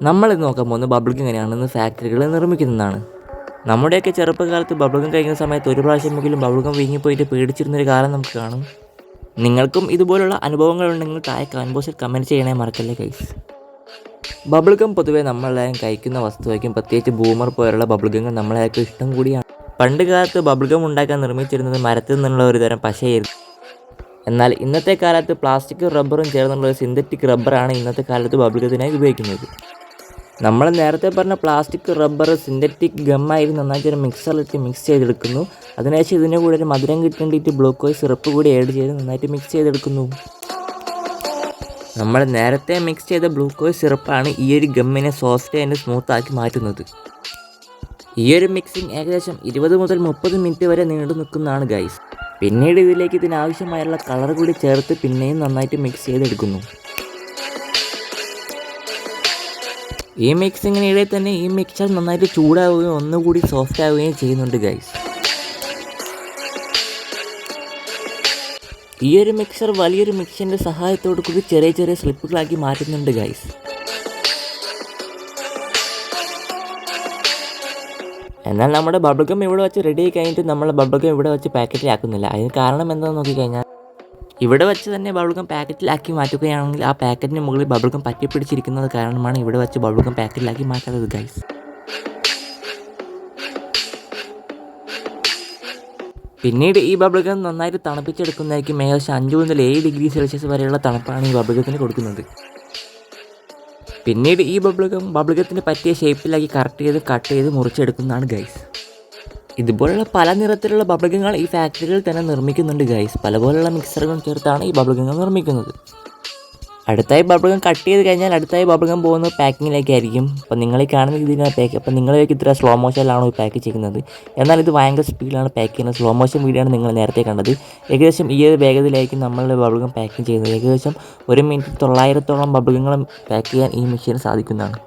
നമ്മളിത് നോക്കാൻ പോകുന്നത് ബബിൾഗം എങ്ങനെയാണെന്ന് ഫാക്ടറികൾ നിർമ്മിക്കുന്നതാണ്. നമ്മുടെയൊക്കെ ചെറുപ്പകാലത്ത് ബബിൾഗം കഴിക്കുന്ന സമയത്ത് ഒരു പ്രാവശ്യമെങ്കിലും ബബിൾഗം വീങ്ങിപ്പോയിട്ട് പേടിച്ചിരുന്നൊരു കാലം നമുക്ക് കാണും. നിങ്ങൾക്കും ഇതുപോലുള്ള അനുഭവങ്ങളുണ്ടെങ്കിൽ താഴെ കമൻറ്റ് ബോക്സിൽ കമൻറ്റ് ചെയ്യണേ മറക്കല്ലേ ഗൈസ്. ബബിൾഗം പൊതുവേ നമ്മളെല്ലാവരും കഴിക്കുന്ന വസ്തുവായിരിക്കും. പ്രത്യേകിച്ച് ബൂമർ പോലുള്ള ബബിൾഗങ്ങൾ നമ്മളെയൊക്കെ ഇഷ്ടം കൂടിയാണ്. പണ്ട് കാലത്ത് ബബിൾഗം ഉണ്ടാക്കാൻ നിർമ്മിച്ചിരുന്നത് മരത്തിൽ നിന്നുള്ള ഒരു തരം പശയായിരുന്നു. എന്നാൽ ഇന്നത്തെ കാലത്ത് പ്ലാസ്റ്റിക്കും റബ്ബറും ചേർന്നുള്ള ഒരു സിന്തറ്റിക് റബ്ബറാണ് ഇന്നത്തെ കാലത്ത് ബബിൾഗത്തിനായി ഉപയോഗിക്കുന്നത്. നമ്മൾ നേരത്തെ പറഞ്ഞ പ്ലാസ്റ്റിക്, റബ്ബർ, സിന്തറ്റിക് ഗമ്മായിട്ട് നന്നായിട്ട് മിക്സറിലിട്ട് മിക്സ് ചെയ്തെടുക്കുന്നു. അതിനുശേഷം ഇതിൻ്റെ കൂടെ ഒരു മധുരം കിട്ടേണ്ടിയിട്ട് ഗ്ലൂക്കോസ് സിറപ്പ് കൂടി ആഡ് ചെയ്ത് നന്നായിട്ട് മിക്സ് ചെയ്തെടുക്കുന്നു. നമ്മൾ നേരത്തെ മിക്സ് ചെയ്ത ഗ്ലൂക്കോസ് സിറപ്പാണ് ഈ ഒരു ഗമ്മിനെ സോഫ്റ്റ് ആൻഡ് സ്മൂത്താക്കി മാറ്റുന്നത്. ഈ ഒരു മിക്സിങ് ഏകദേശം 20 മുതൽ 30 മിനിറ്റ് വരെ നീണ്ടു നിൽക്കുന്നതാണ് ഗൈസ്. പിന്നീട് ഇതിലേക്ക് ഇതിനാവശ്യമായുള്ള കളർ കൂടി ചേർത്ത് പിന്നെയും നന്നായിട്ട് മിക്സ് ചെയ്തെടുക്കുന്നു. ഈ മിക്സിങ്ങിനിടെ തന്നെ ഈ മിക്സർ നന്നായിട്ട് ചൂടാവുകയും ഒന്നുകൂടി സോഫ്റ്റ് ആവുകയും ചെയ്യുന്നുണ്ട് ഗൈസ്. ഈ ഒരു മിക്സർ വലിയൊരു മിക്സിൻ്റെ സഹായത്തോടു കൂടി ചെറിയ ചെറിയ സ്ലിപ്പുകളാക്കി മാറ്റുന്നുണ്ട് ഗൈസ്. എന്നാൽ നമ്മുടെ ബബിൾഗം ഇവിടെ വെച്ച് റെഡി ആയി കഴിഞ്ഞിട്ട് നമ്മൾ ബബിൾഗം ഇവിടെ വെച്ച് പാക്കറ്റിലാക്കുന്നില്ല. അതിന് കാരണം എന്താണെന്ന് നോക്കിക്കഴിഞ്ഞാൽ ഇവിടെ വെച്ച് തന്നെ ബബിൾഗം പാക്കറ്റിലാക്കി മാറ്റുകയാണെങ്കിൽ ആ പാക്കറ്റിന് മുകളിൽ ബബിൾഗം പറ്റിപ്പിടിച്ചിരിക്കുന്നത് കാരണമാണ് ഇവിടെ വെച്ച് ബബിൾഗം പാക്കറ്റിലാക്കി മാറ്റാത്തത് ഗൈസ്. പിന്നീട് ഈ ബബിൾഗം നന്നായിട്ട് തണുപ്പിച്ചെടുക്കുന്നതായിരിക്കും. ഏകദേശം 5 മുതൽ 7 ഡിഗ്രി സെൽഷ്യസ് വരെയുള്ള തണുപ്പാണ് ഈ ബബിൾഗത്തിന് കൊടുക്കുന്നത്. പിന്നീട് ഈ ബബിൾഗത്തിന് പറ്റിയ ഷേപ്പിലാക്കി കട്ട് ചെയ്ത് മുറിച്ചെടുക്കുന്നതാണ് ഗൈസ്. ഇതുപോലുള്ള പല നിറത്തിലുള്ള ബബിൾഗങ്ങൾ ഈ ഫാക്ടറികളിൽ തന്നെ നിർമ്മിക്കുന്നുണ്ട് ഗൈസ്. പലപോലുള്ള മിക്സറുകൾ ചേർത്താണ് ഈ ബബിൾഗങ്ങൾ നിർമ്മിക്കുന്നത്. അടുത്തായി ബബിൾഗം കട്ട് ചെയ്ത് കഴിഞ്ഞാൽ അടുത്തായി ബബിൾഗം പോകുന്നത് പാക്കിങ്ങിലേക്കായിരിക്കും. അപ്പോൾ നിങ്ങൾ ഈ കാണുന്ന രീതിയിലാണ് പാക്ക്. അപ്പോൾ നിങ്ങളിലേക്ക് ഇത്ര സ്ലോ മോഷനിലാണോ ഈ പാക്ക് ചെയ്യുന്നത്? എന്നാൽ ഇത് ഭയങ്കര സ്പീഡിലാണ് പാക്ക് ചെയ്യുന്നത്. സ്ലോ മോഷൻ വീഡിയോ ആണ് നിങ്ങൾ നേരത്തെ കണ്ടത്. ഏകദേശം ഈ ഒരു വേഗതയിലായിരിക്കും നമ്മൾ ബബിൾഗം പാക്കിങ് ചെയ്യുന്നത്. ഏകദേശം 1 മിനിറ്റ് 900ഓളം ബബിൾഗങ്ങളും പാക്ക് ചെയ്യാൻ ഈ മെഷീന് സാധിക്കുന്നതാണ്.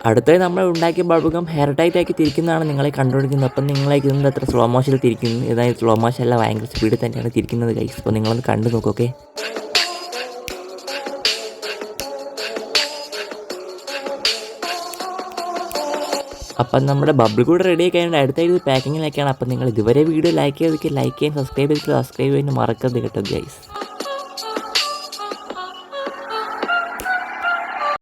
അടുത്തായി നമ്മൾ ഉണ്ടാക്കിയ ബബിൾഗം ഹെയർ ടൈറ്റ് ആക്കി തിരിക്കുന്നതാണ് നിങ്ങളെ കണ്ടുപിടിക്കുന്നത്. അപ്പം നിങ്ങളേക്ക് ഇതിൻ്റെ അത്ര സ്ലോ മോഷനിൽ തിരിക്കുന്നു. ഇതായത് സ്ലോ മോഷൻ അല്ല, ഭയങ്കര സ്പീഡിൽ തന്നെയാണ് തിരിക്കുന്നത് ഗൈസ്. അപ്പോൾ നിങ്ങളൊന്ന് കണ്ടു നോക്കും. ഓക്കെ, അപ്പം നമ്മുടെ ബബിൾ കൂടെ റെഡി ആയി കഴിഞ്ഞാൽ അടുത്തായിട്ട് ഇത് പാക്കിങ്ങിലേക്കാണ്. അപ്പം നിങ്ങൾ ഇതുവരെ വീഡിയോ ലൈക്ക് ചെയ്യാൻ സബ്സ്ക്രൈബ് ചെയ്യാൻ മറക്കരുത് കേട്ടോ ഗൈസ്.